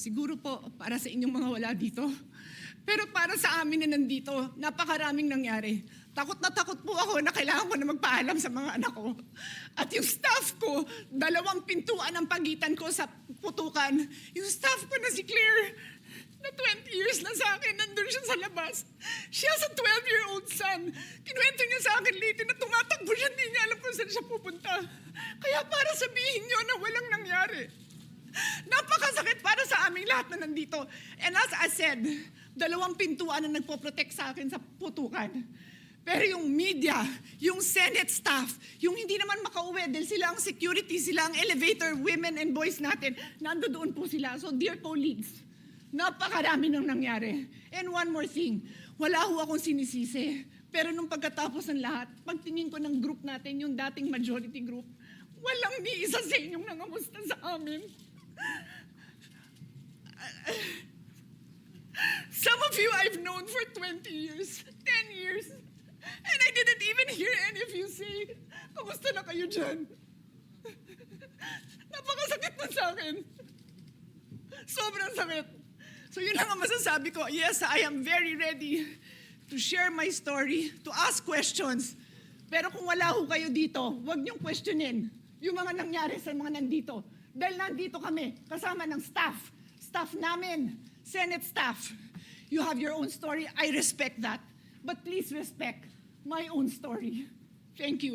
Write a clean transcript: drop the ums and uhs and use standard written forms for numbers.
Siguro po para sa inyong mga wala dito. Pero para sa amin na nandito, napakaraming nangyari. Takot na takot po ako na kailangan ko na magpaalam sa mga anak ko. At yung staff ko, 2 pintuan ang pagitan ko sa putukan. Yung staff ko na si Claire, na 20 years na sa akin, nandun siya sa labas. She has a 12-year-old son. Kinuwento niya sa akin late na tumatakbo siya, hindi niya alam kung saan siya pupunta. Kaya para sabihin niyo na walang nangyari. Napakasakit para sa aming lahat na nandito. And as I said, 2 pintuan na nagpo-protect sa akin sa putukan. Pero yung media, yung Senate staff, yung hindi naman makauwi dahil sila ang security, sila ang elevator women and boys natin, nandoon po sila. So dear colleagues, napakarami nang nangyari. And one more thing, wala ho akong sinisisi. Pero nung pagkatapos ng lahat, pagtingin ko ng group natin, yung dating majority group, walang ni isa sa inyong nangamusta sa amin. Some of you I've known for 20 years, 10 years, and I didn't even hear any of you say, kamusta na kayo dyan? Napakasakit na sa akin. Sobrang sakit. So yun lang ang masasabi ko. Yes, I am very ready to share my story, to ask questions. Pero kung wala ho kayo dito, huwag niyong questionin yung mga nangyari sa mga nandito. Dahil nandito kami, kasama ng staff namin, Senate staff. You have your own story. I respect that. But please respect my own story. Thank you.